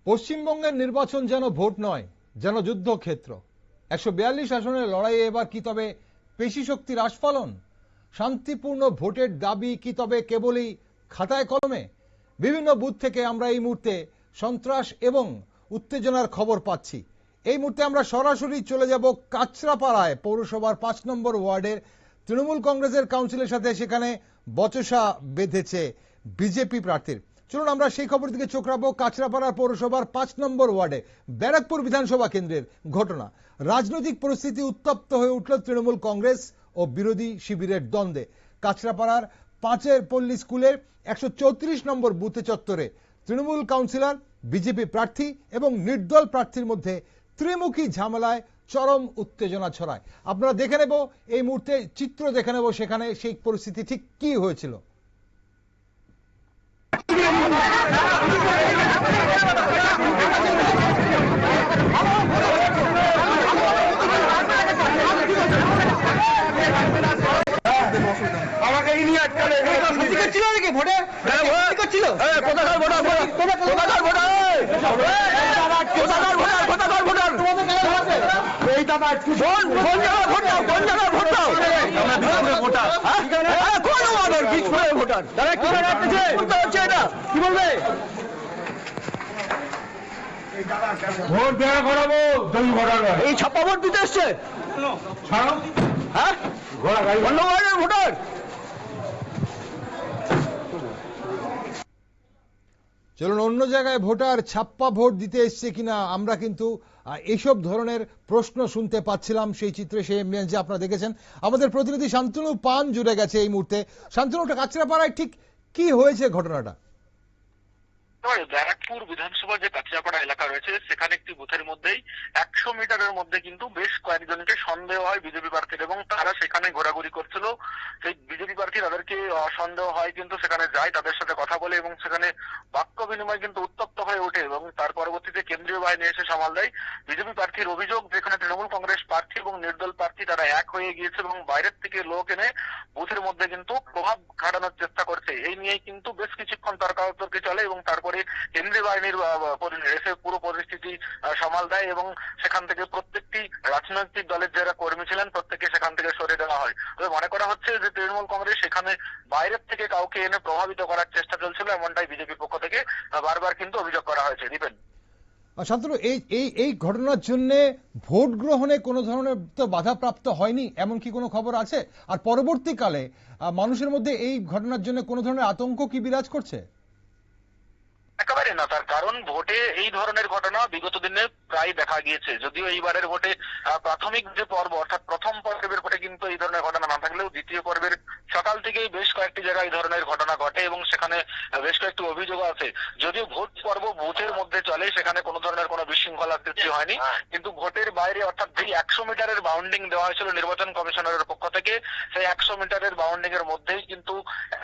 পশ্চিমবঙ্গের নির্বাচন যেন ভোট নয়, যেন যুদ্ধক্ষেত্র। 142 আসনের লড়াইয়ে এবার কি তবে পেশি শক্তির আস্ফালন? শান্তিপূর্ণ ভোটের দাবি কি তবে কেবলই খাতায় কলমে? বিভিন্ন বুথ থেকে আমরা এই মুহূর্তে সন্ত্রাস এবং উত্তেজনার খবর পাচ্ছি। এই মুহূর্তে আমরা সরাসরি চলে যাব কাঁচরাপাড়ায়, পৌরসভার 5 নম্বর ওয়ার্ডের তৃণমূল কংগ্রেসের কাউন্সিলের সাথে সেখানে বচসা বেঁধেছে বিজেপি প্রার্থীর। চলুন আমরা সেই খবর দিকে চোখ রাখবো। কাঁচরাপাড়া পৌরসভার 5 নম্বর ওয়ার্ডে ব্যারাকপুর বিধানসভা কেন্দ্রের ঘটনা। রাজনৈতিক পরিস্থিতি উত্তপ্ত হয়ে উঠল তৃণমূল কংগ্রেস ও বিরোধী শিবিরের দ্বন্দ্বে। কাঁচরাপাড়ার 5 পল্লী স্কুলের 134 নম্বর বুথে চত্বরে তৃণমূল কাউন্সিলর, বিজেপি প্রার্থী এবং নির্দল প্রার্থীর মধ্যে ত্রিমুখী ঝামেলায় চরম উত্তেজনা ছড়ায়। আপনারা দেখে নেব এই মুহূর্তে চিত্র, দেখে নেব সেখানে সেই পরিস্থিতি ঠিক কি হয়েছিল। আমাকে ইনি আটকালে ছিল নাকি ভোটে করছিল এই দাদা ভোটার দাদা কি এটা কি বলবে? ভোট দেওয়া করাবো, জমি ভোটার এই ছাপ্পা ভোট দিতে এসছে। হ্যাঁ, ভোটার চলুন অন্য জায়গায় ভোটার ছাপ্পা ভোট দিতে এসছে কিনা আমরা কিন্তু এইসব ধরনের প্রশ্ন শুনতে পাচ্ছিলাম। সেই চিত্রে সেই যে আপনারা দেখেছেন, আমাদের প্রতিনিধি শান্তনু পান জুড়ে গেছে এই মুহূর্তে। শান্তনু, কাঁচরাপাড়ায় ঠিক কি হয়েছে ঘটনাটা? ব্যারাকপুর বিধানসভা যে কাঁচরাপাড়া এলাকা রয়েছে সেখানে একটি বুথের মধ্যেই 100 মিটারের মধ্যে কিন্তু বেশ কয়েকজনকে সন্দেহ হয় বিজেপি প্রার্থীর, এবং তারা সেখানে ঘোরাঘুরি করছিল। সেই বিজেপি প্রার্থী তাদেরকে সন্দেহ হয় কিন্তু সেখানে যায়, তাদের সাথে কথা বলে এবং সেখানে বাক্য বিনিময় কিন্তু উত্তপ্ত হয়ে ওঠে এবং তার পরবর্তীতে কেন্দ্রীয় বাহিনী এসে সামাল দেয়। বিজেপি প্রার্থীর অভিযোগ, যেখানে তৃণমূল কংগ্রেস প্রার্থী এবং নির্দল প্রার্থী তারা এক হয়ে গিয়েছে এবং বাইরের থেকে লোক এনে বুথের মধ্যে কিন্তু প্রভাব খাটানোর চেষ্টা করছে। এই নিয়েই কিন্তু বেশ কিছুক্ষণ তর্কাতর্কি চলে এবং তারপরে কেন্দ্রীয় বাহিনীর এসে পুরো পরিস্থিতি সামাল দেয় এবং সেখান থেকে প্রত্যেকটি রাজনৈতিক দলের যারা কর্মী ছিলেন প্রত্যেকে সেখান থেকে সরিয়ে দেওয়া হয়। তবে মনে করা হচ্ছে যে তৃণমূল কংগ্রেস সেখানে বাইরের থেকে কাউকে এনে প্রভাবিত করার চেষ্টা চলছিল, এমনটাই বিজেপির পক্ষ থেকে বারবার কিন্তু অভিযোগ করা হয়েছে। দীপেন, শান্তনু, এই ঘটনার জন্য ভোট গ্রহণে কোনো ধরনের তো বাধাপ্রাপ্ত হয়নি, এমন কি কোনো খবর আছে? আর পরবর্তীকালে মানুষের মধ্যে এই ঘটনার জন্য কোনো ধরনের আতঙ্ক কি বিরাজ করছে? একেবারে না, তার কারণ ভোটে এই ধরনের ঘটনা বিগত দিনে প্রায় দেখা গিয়েছে। যদিও এইবারের ভোটে প্রাথমিক যে পর্ব অর্থাৎ প্রথম পর্বের ভোটে কিন্তু এই ধরনের ঘটনা না থাকলেও দ্বিতীয় পর্বের সকাল থেকেই বেশ কয়েকটি জায়গায় এই ধরনের ঘটনা ঘটে এবং সেখানে বেশ কয়েকটি অভিযোগ আছে। যদিও ভোট পর্ব বুথের মধ্যে চলে, সেখানে কোনো ধরনের কোনো বিশৃঙ্খলার সৃষ্টি হয়নি, কিন্তু ভোটের বাইরে অর্থাৎ যে 100 মিটারের বাউন্ডিং দেওয়া হয়েছিল নির্বাচন কমিশনারের পক্ষ থেকে, সেই 100 মিটারের বাউন্ডিং এর মধ্যেই কিন্তু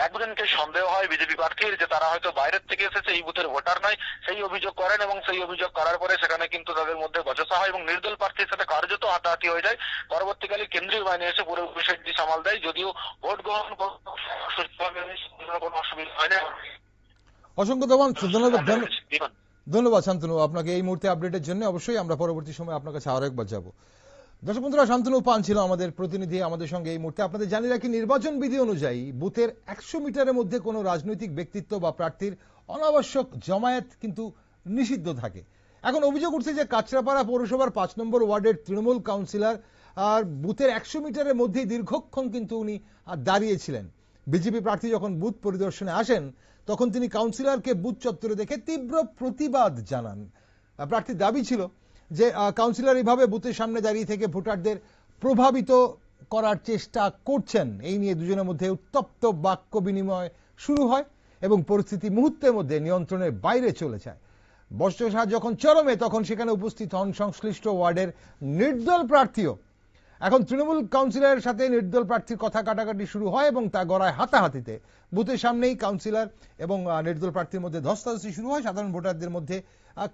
একজনকে সন্দেহ হয় বিজেপি প্রার্থীর যে তারা হয়তো বাইরের থেকে এসেছে, এই বুথের ভোটার নয়, সেই অভিযোগ করেন এবং সেই অভিযোগ করার পরে সেখানে কিন্তু তাদের মধ্যে বচসা হয় এবং নির্দল প্রার্থীর সাথে কার্যত হাতাহাতি হয়ে যায়। পরবর্তীকালে কেন্দ্রীয় বাহিনী এসে পুরো বিষয়টি সামাল দেয়। যদিও ভোট গ্রহণ কোনো অসুবিধা হয় না। অসংখ্য ধন্যবাদ শান্তনু আপনাকে এই মুহূর্তে আপডেটের জন্য। অবশ্যই আমরা পরবর্তী সময় আপনার কাছে আরো একবার যাবো। দর্শক বন্ধুরা, শান্তনু পান ছিল আমাদের প্রতিনিধি আমাদের সঙ্গে এই মুহূর্তে। আপনাদের জানিয়ে রাখি, নির্বাচন বিধি অনুযায়ী বুথের 100 মিটারের মধ্যে কোনো রাজনৈতিক ব্যক্তিত্ব বা প্রার্থীর অনাবশ্যক জমায়েত কিন্তু নিষিদ্ধ থাকে। এখন অভিযোগ উঠছে যে কাঁচরাপাড়া পৌরসভার 5 নম্বর ওয়ার্ডের তৃণমূল কাউন্সিলর আর বুথের 100 মিটারের মধ্যেই দীর্ঘক্ষণ কিন্তু উনি দাঁড়িয়েছিলেন। বিজেপি প্রার্থী যখন বুথ পরিদর্শনে আসেন তখন তিনি কাউন্সিলরকে বুথ চত্বরে দেখে তীব্র প্রতিবাদ জানান। প্রার্থীর দাবি ছিল যে কাউন্সিলর এইভাবে বুথের সামনে দাঁড়িয়ে থেকে ভোটারদের প্রভাবিত করার চেষ্টা করছেন। এই নিয়ে দুজনের মধ্যে উত্তপ্ত বাক্য বিনিময় শুরু হয় এবং পরিস্থিতি মুহূর্তের মধ্যে নিয়ন্ত্রণের বাইরে চলে যায়। বচসা যখন চরমে তখন সেখানে উপস্থিত হন সংশ্লিষ্ট ওয়ার্ডের নির্দল প্রার্থীও। এখন তৃণমূল কাউন্সিলরের সাথে নির্দল প্রার্থীর কথা কাটাকাটি শুরু হয় এবং তা গড়ায় হাতাহাতিতে। বুথের সামনেই কাউন্সিলর এবং নির্দল প্রার্থীর মধ্যে ধস্তাধস্তি শুরু হয়। সাধারণ ভোটারদের মধ্যে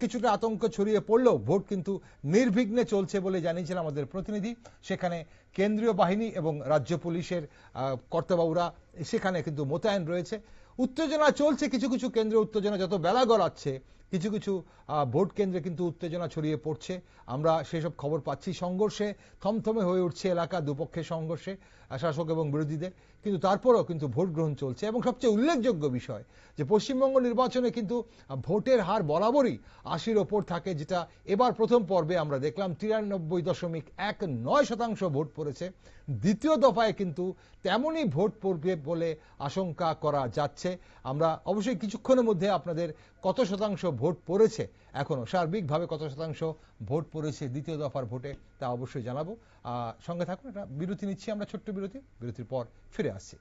কিছুটা আতঙ্ক ছড়িয়ে পড়লেও ভোট কিন্তু নির্বিঘ্নে চলছে বলে জানিয়েছিলেন আমাদের প্রতিনিধি। সেখানে কেন্দ্রীয় বাহিনী এবং রাজ্য পুলিশের কর্তাবাবুরা সেখানে কিন্তু মোতায়েন রয়েছে। উত্তেজনা চলছে, কিছু কিছু কেন্দ্রে উত্তেজনা যত বেলা গড়াচ্ছে কিছু কিছু ভোট কেন্দ্রে কিন্তু উত্তেজনা ছড়িয়ে পড়ছে, আমরা সেসব খবর পাচ্ছি। সংঘর্ষে থমথমে হয়ে উঠছে এলাকা, দুপক্ষের সংঘর্ষে শাসক এবং বিরোধীদের, কিন্তু তারপরেও কিন্তু ভোট গ্রহণ চলছে। এবং সবচেয়ে উল্লেখযোগ্য বিষয় যে পশ্চিমবঙ্গ নির্বাচনে কিন্তু ভোটের হার বরাবরই 80-র ওপর থাকে, যেটা এবার প্রথম পর্বে আমরা দেখলাম 93.19% ভোট পড়েছে। দ্বিতীয় দফায় কিন্তু তেমনই ভোট পড়বে বলে আশঙ্কা করা যাচ্ছে। আমরা অবশ্যই কিছুক্ষণের মধ্যে আপনাদের কত শতাংশ ভোট পড়েছে, এখনো সার্বিকভাবে কত শতাংশ ভোট পড়েছে দ্বিতীয় দফার ভোটে, তা অবশ্যই জানাবো। সঙ্গে থাকুন, একটা বিরতি নিচ্ছি আমরা, ছোট্ট বিরতির পর ফিরে আসছি।